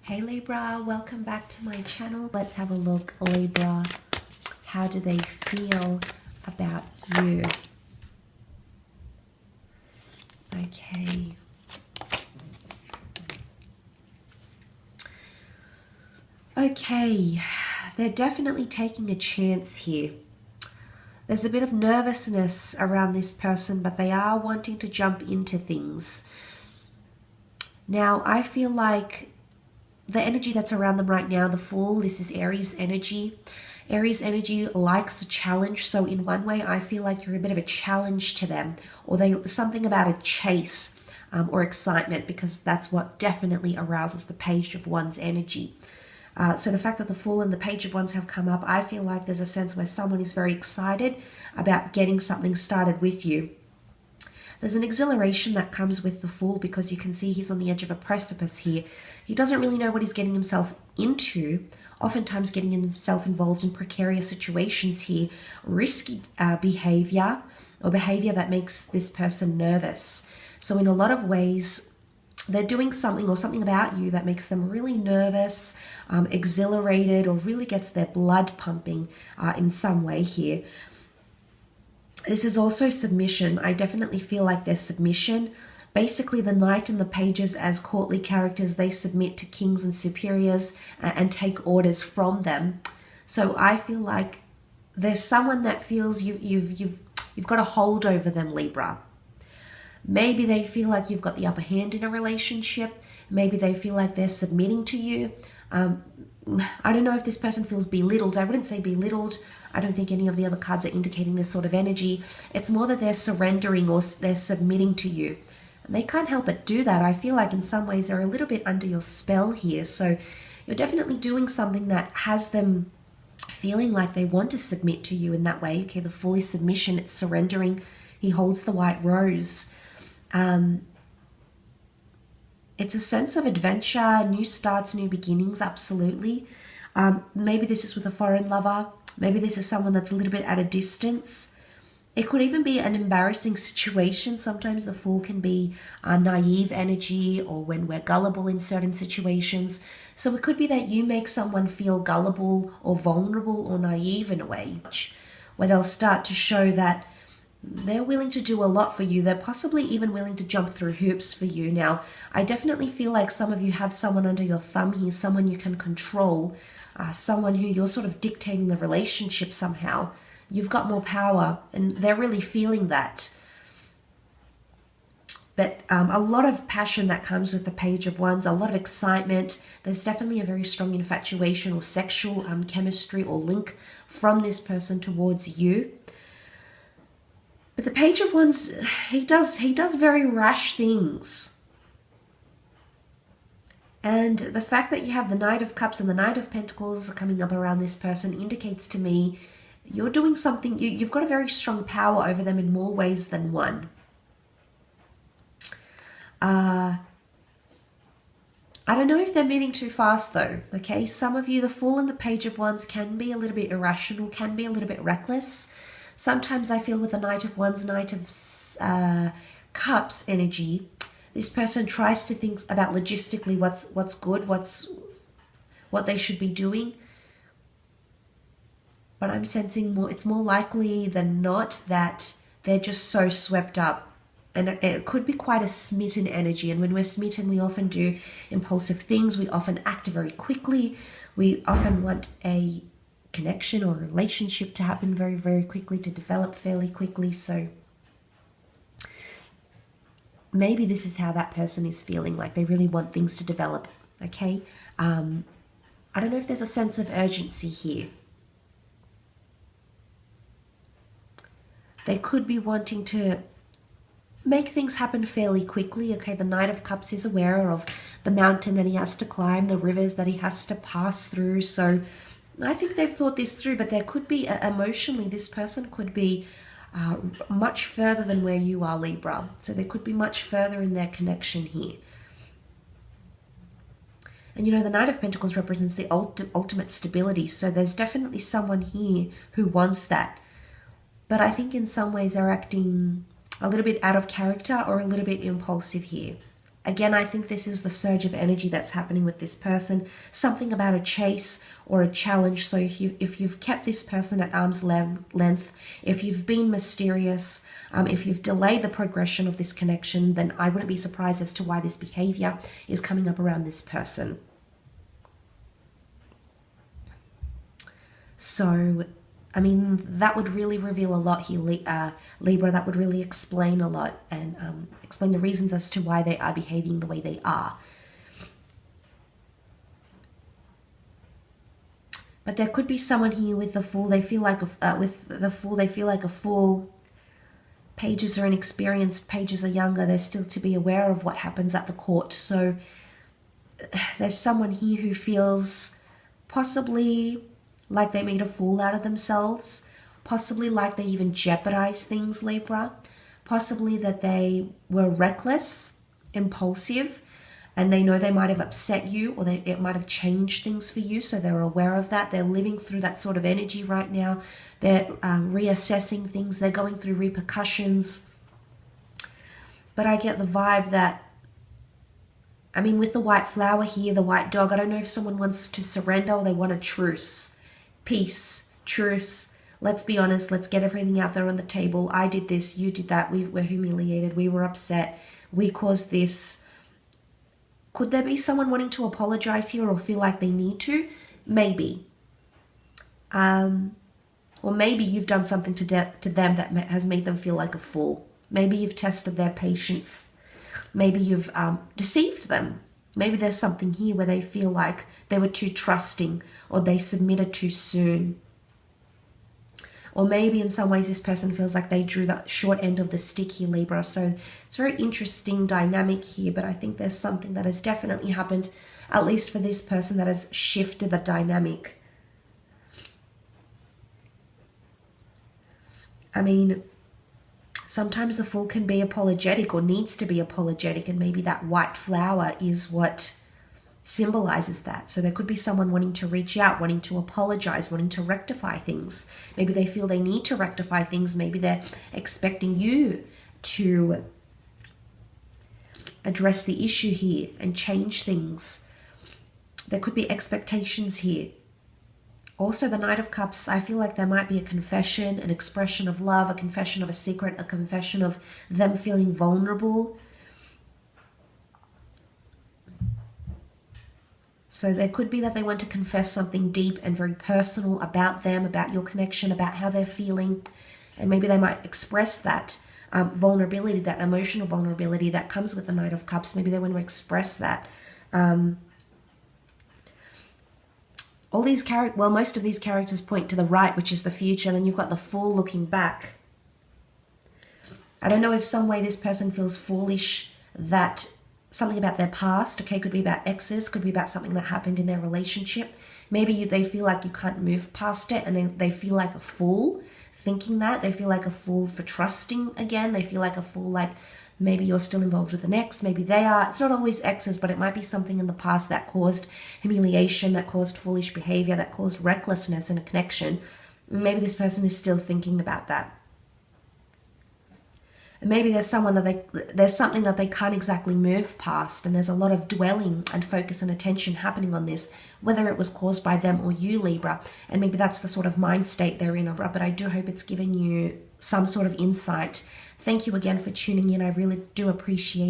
Hey Libra, welcome back to my channel. Let's have a look, Libra. How do they feel about you? Okay. Okay, they're definitely taking a chance here. There's a bit of nervousness around this person, but they are wanting to jump into things. Now, I feel like the energy that's around them right now, the Fool, this is Aries energy. Aries energy likes a challenge. So in one way, I feel like you're a bit of a challenge to them, or something about a chase or excitement, because that's what definitely arouses the Page of Wands energy. So the fact that the Fool and the Page of Wands have come up, I feel like there's a sense where someone is very excited about getting something started with you. There's an exhilaration that comes with the Fool because you can see he's on the edge of a precipice here. He doesn't really know what he's getting himself into, oftentimes getting himself involved in precarious situations here, risky behavior, or behavior that makes this person nervous. So in a lot of ways, they're doing something or something about you that makes them really nervous, exhilarated, or really gets their blood pumping in some way here. This is also submission. I definitely feel like there's submission. Basically, the Knight and the Pages as courtly characters, they submit to kings and superiors and take orders from them. So I feel like there's someone that feels you've got a hold over them, Libra. Maybe they feel like you've got the upper hand in a relationship. Maybe they feel like they're submitting to you. I don't know if this person feels belittled. I wouldn't say belittled. I don't think any of the other cards are indicating this sort of energy. It's more that they're surrendering or they're submitting to you. And they can't help but do that. I feel like in some ways they're a little bit under your spell here. So you're definitely doing something that has them feeling like they want to submit to you in that way. Okay, the Fool is submission. It's surrendering. He holds the white rose. It's a sense of adventure, new starts, new beginnings, absolutely. Maybe this is with a foreign lover. Maybe this is someone that's a little bit at a distance. It could even be an embarrassing situation. Sometimes the Fool can be a naive energy, or when we're gullible in certain situations. So it could be that you make someone feel gullible or vulnerable or naive in a way, where they'll start to show that they're willing to do a lot for you. They're possibly even willing to jump through hoops for you. Now, I definitely feel like some of you have someone under your thumb here, someone you can control, someone who you're sort of dictating the relationship somehow. You've got more power, and they're really feeling that. But a lot of passion that comes with the Page of Wands, a lot of excitement. There's definitely a very strong infatuation or sexual chemistry or link from this person towards you. But the Page of Wands, he does very rash things. And the fact that you have the Knight of Cups and the Knight of Pentacles coming up around this person indicates to me you're doing something, you've got a very strong power over them in more ways than one. I don't know if they're moving too fast though, okay? Some of you, the Fool and the Page of Wands can be a little bit irrational, can be a little bit reckless. Sometimes I feel with the Knight of Wands, Knight of Cups energy, this person tries to think about logistically what's good, what they should be doing. But I'm sensing it's more likely than not that they're just so swept up. And it could be quite a smitten energy. And when we're smitten, we often do impulsive things. We often act very quickly. We often want a connection or relationship to happen very, very quickly, to develop fairly quickly. So maybe this is how that person is feeling, like they really want things to develop, okay? I don't know if there's a sense of urgency here. They could be wanting to make things happen fairly quickly, okay? The Knight of Cups is aware of the mountain that he has to climb, the rivers that he has to pass through. So I think they've thought this through, but there could be, emotionally, this person could be much further than where you are, Libra. So they could be much further in their connection here. And you know, the Knight of Pentacles represents the ultimate stability. So there's definitely someone here who wants that. But I think in some ways they're acting a little bit out of character or a little bit impulsive here. Again, I think this is the surge of energy that's happening with this person. Something about a chase or a challenge. So if you've kept this person at arm's length, if you've been mysterious, if you've delayed the progression of this connection, then I wouldn't be surprised as to why this behavior is coming up around this person. So, I mean, that would really reveal a lot here, Libra. That would really explain a lot and explain the reasons as to why they are behaving the way they are. But there could be someone here with the Fool. They feel like they feel like a fool. Pages are inexperienced. Pages are younger. They're still to be aware of what happens at the court. So there's someone here who feels possibly like they made a fool out of themselves, possibly like they even jeopardized things, Libra, possibly that they were reckless, impulsive, and they know they might have upset you, or it might have changed things for you, so they're aware of that. They're living through that sort of energy right now. They're reassessing things. They're going through repercussions. But I get the vibe that, I mean, with the white flower here, the white dog, I don't know if someone wants to surrender or they want a truce. Peace, truce, let's be honest, let's get everything out there on the table. I did this, you did that, we were humiliated, we were upset, we caused this. Could there be someone wanting to apologize here or feel like they need to? Maybe. Or maybe you've done something to them that has made them feel like a fool. Maybe you've tested their patience. Maybe you've deceived them. Maybe there's something here where they feel like they were too trusting or they submitted too soon. Or maybe in some ways this person feels like they drew the short end of the stick here, Libra. So it's a very interesting dynamic here, but I think there's something that has definitely happened, at least for this person, that has shifted the dynamic. I mean, sometimes the Fool can be apologetic or needs to be apologetic, and maybe that white flower is what symbolizes that. So there could be someone wanting to reach out, wanting to apologize, wanting to rectify things. Maybe they feel they need to rectify things. Maybe they're expecting you to address the issue here and change things. There could be expectations here. Also, the Knight of Cups, I feel like there might be a confession, an expression of love, a confession of a secret, a confession of them feeling vulnerable. So there could be that they want to confess something deep and very personal about them, about your connection, about how they're feeling. And maybe they might express that vulnerability, that emotional vulnerability that comes with the Knight of Cups. Maybe they want to express that. All these most of these characters point to the right, which is the future, and then you've got the Fool looking back. I don't know if some way this person feels foolish, that something about their past, okay, could be about exes, could be about something that happened in their relationship. Maybe they feel like you can't move past it, and they feel like a fool thinking that. They feel like a fool for trusting again. They feel like a fool, like maybe you're still involved with an ex, maybe they are. It's not always exes, but it might be something in the past that caused humiliation, that caused foolish behavior, that caused recklessness in a connection. Maybe this person is still thinking about that. And maybe there's something that they can't exactly move past, and there's a lot of dwelling and focus and attention happening on this, whether it was caused by them or you, Libra. And maybe that's the sort of mind state they're in, but I do hope it's given you some sort of insight. Thank you again for tuning in. I really do appreciate it.